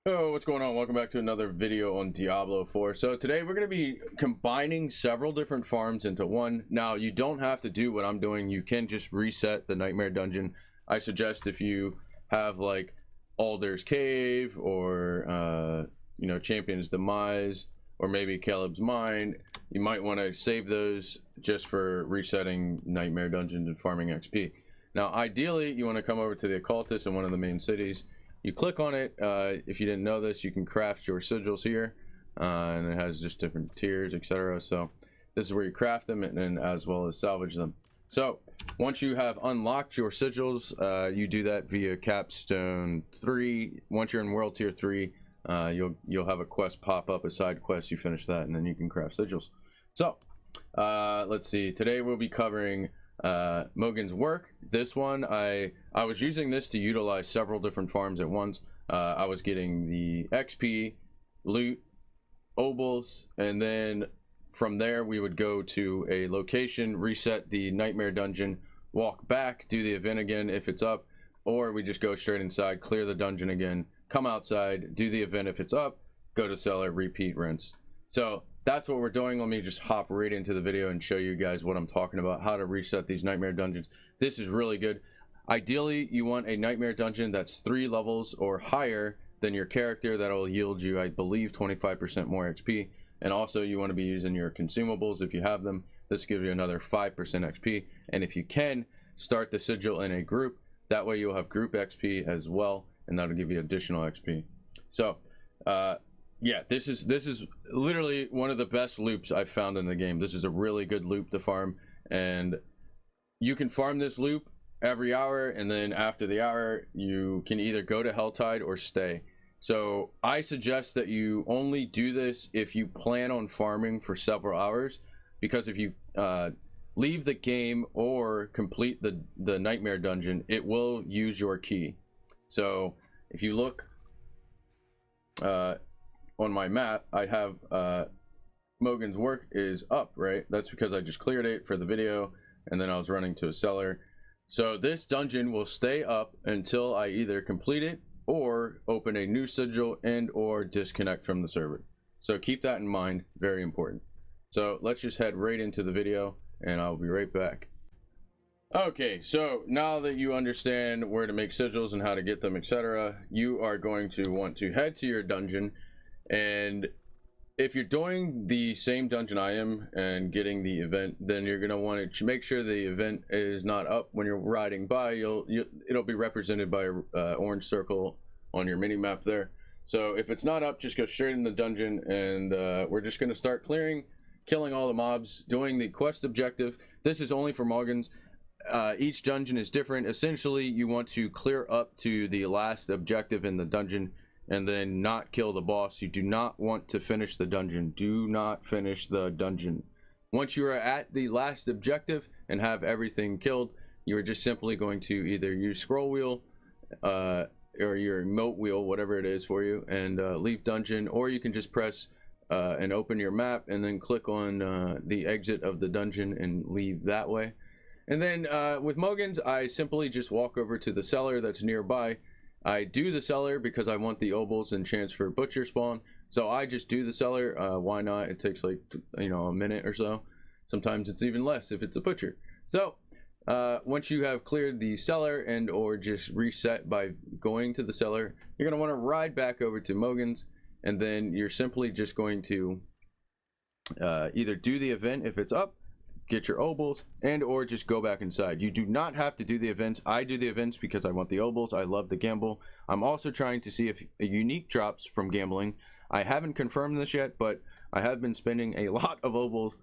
Oh, what's going on? Welcome back to another video on Diablo 4. So today we're going to be combining several different farms into one. Now, you don't have to do what I'm doing. You can just reset the Nightmare Dungeon. I suggest if you have like Alder's Cave or, Champion's Demise or maybe Caleb's Mine, you might want to save those just for resetting Nightmare Dungeons and farming XP. Now, ideally, you want to come over to the Occultist in one of the main cities. You click on it. If you didn't know this, you can craft your sigils here, and it has just different tiers, etc. So this is where you craft them, and then as well as salvage them. So once you have unlocked your sigils, you do that via capstone 3. Once you're in world tier 3, you'll have a quest pop up, a side quest. You finish that, and then you can craft sigils. So let's see. Today we'll be covering Mogan's work. This one, I was using this to utilize several different farms at once. I was getting the XP, loot, OBOLS, and then from there we would go to a location, reset the Nightmare Dungeon, walk back, do the event again if it's up, or we just go straight inside, clear the dungeon again, come outside, do the event if it's up, go to cellar, repeat, rinse. So that's what we're doing. Let me just hop right into the video and show you guys what I'm talking about, how to reset these Nightmare Dungeons. This is really good. Ideally, you want a Nightmare Dungeon that's 3 levels or higher than your character. That'll yield you, I believe, 25% more XP. And also, you want to be using your consumables if you have them. This gives you another 5% XP. And if you can, start the sigil in a group. That way, you'll have group XP as well, and that'll give you additional XP. So, yeah, this is literally one of the best loops I've found in the game. This is a really good loop to farm, and you can farm this loop every hour, and then after the hour you can either go to Helltide or stay. So I suggest that you only do this if you plan on farming for several hours, because if you leave the game or complete the Nightmare Dungeon, it will use your key. So if you look on my map, I have Mogan's work is up, right? That's because I just cleared it for the video, and then I was running to a cellar. So this dungeon will stay up until I either complete it or open a new sigil and or disconnect from the server. So keep that in mind, very important. So let's just head right into the video, and I'll be right back. Okay, so now that you understand where to make sigils and how to get them, etc., you are going to want to head to your dungeon. And if you're doing the same dungeon I am and getting the event, then you're going to want to make sure the event is not up when you're riding by. It'll be represented by an orange circle on your mini map there. So if it's not up, just go straight in the dungeon, and we're just going to start killing all the mobs, doing the quest objective. This is only for Moggins. Each dungeon is different. Essentially, you want to clear up to the last objective in the dungeon and then not kill the boss. You do not want to finish the dungeon. Do not finish the dungeon. Once you are at the last objective and have everything killed, you are just simply going to either use scroll wheel or your emote wheel, whatever it is for you, and leave dungeon, or you can just press and open your map and then click on the exit of the dungeon and leave that way. And then with Mogan's, I simply just walk over to the cellar that's nearby. I do the cellar because I want the OBOLS and chance for butcher spawn. So I just do the cellar. Why not? It takes like, a minute or so. Sometimes it's even less if it's a butcher. So once you have cleared the cellar and or just reset by going to the cellar, you're going to want to ride back over to Mogan's, and then you're simply just going to either do the event if it's up, get your OBOLS, and or just go back inside. You do not have to do the events. I do the events because I want the OBOLS. I love the gamble. I'm also trying to see if a unique drops from gambling. I haven't confirmed this yet, but I have been spending a lot of OBOLS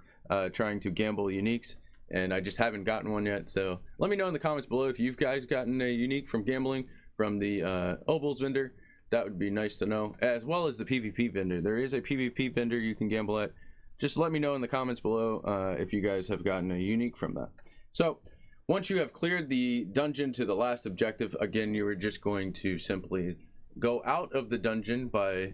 trying to gamble uniques, and I just haven't gotten one yet. So let me know in the comments below if you've guys gotten a unique from gambling from the OBOLS vendor. That would be nice to know, as well as the PvP vendor. There is a PvP vendor you can gamble at. Just let me know in the comments below if you guys have gotten a unique from that. So once you have cleared the dungeon to the last objective, again, you are just going to simply go out of the dungeon by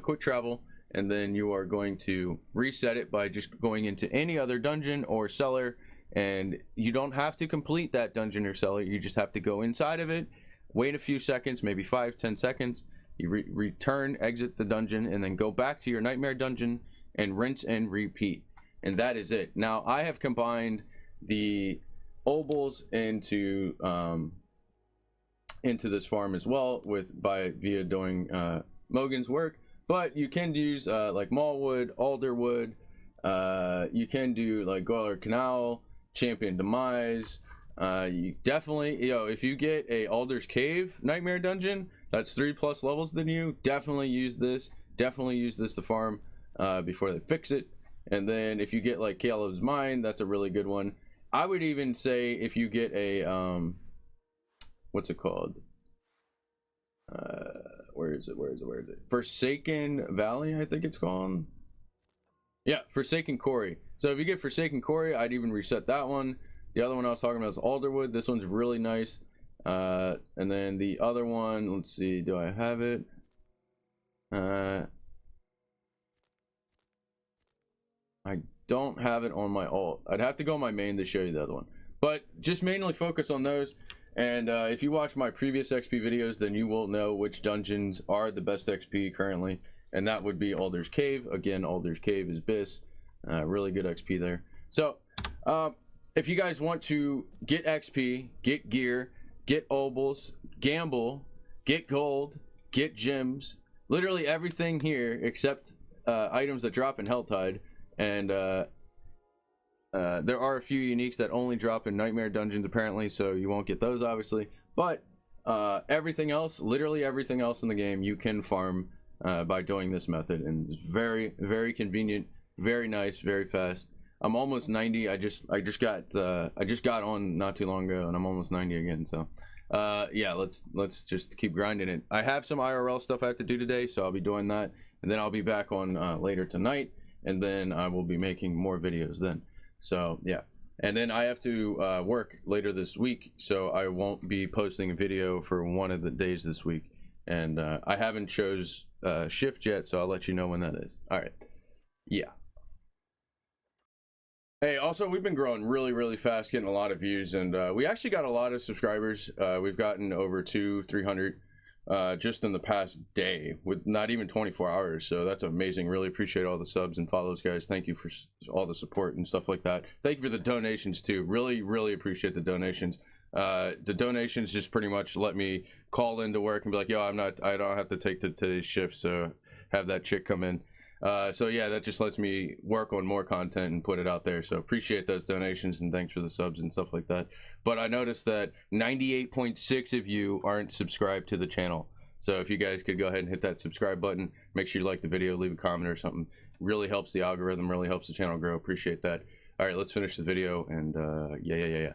quick travel, and then you are going to reset it by just going into any other dungeon or cellar. And you don't have to complete that dungeon or cellar. You just have to go inside of it, wait a few seconds, maybe 5-10 seconds, You return, exit the dungeon, and then go back to your nightmare dungeon and rinse and repeat. And that is it. Now, I have combined the OBOLS into this farm as well via doing Mogan's work, but you can use like Mallwood, Alderwood, you can do like Goiler Canal, Champion Demise. You definitely, if you get a Alder's Cave nightmare dungeon that's 3+ levels than you, definitely use this to farm before they fix it. And then if you get like Caleb's Mine, that's a really good one. I would even say if you get a what's it called, where is it Forsaken Valley, I think it's called. Yeah, Forsaken Quarry. So if you get Forsaken Quarry, I'd even reset that one. The other one I was talking about is Alderwood. This one's really nice. And then the other one, let's see, do I have it? I don't have it on my alt. I'd have to go on my main to show you the other one, but just mainly focus on those. And if you watch my previous XP videos, then you will know which dungeons are the best XP currently, and that would be Alder's Cave. Again, Alder's Cave is BIS, really good XP there. So if you guys want to get XP, get gear, get OBOLS, gamble, get gold, get gems, literally everything here except items that drop in Helltide. And there are a few uniques that only drop in nightmare dungeons apparently, so you won't get those obviously, but everything else, literally everything else in the game, you can farm by doing this method, and it's very, very convenient, very nice, very fast. I'm almost 90. I just got on not too long ago, and I'm almost 90 again. So yeah, let's just keep grinding it. I have some IRL stuff I have to do today, so I'll be doing that, and then I'll be back on later tonight, and then I will be making more videos then. So yeah, and then I have to work later this week, so I won't be posting a video for one of the days this week, and I haven't chose shift yet, so I'll let you know when that is. All right, yeah. Hey, also, we've been growing really, really fast, getting a lot of views, and we actually got a lot of subscribers. We've gotten over 200-300 just in the past day, with not even 24 hours, so that's amazing. Really appreciate all the subs and follows, guys. Thank you for all the support and stuff like that. Thank you for the donations too. Really, really appreciate the donations. The donations just pretty much let me call into work and be like, yo, I don't have to take today's shift, so have that chick come in. So yeah, that just lets me work on more content and put it out there. So appreciate those donations, and thanks for the subs and stuff like that. But I noticed that 98.6 of you aren't subscribed to the channel. So if you guys could go ahead and hit that subscribe button, make sure you like the video, leave a comment or something. Really helps the algorithm, really helps the channel grow. Appreciate that. All right, let's finish the video, and yeah.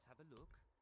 Let's have a look.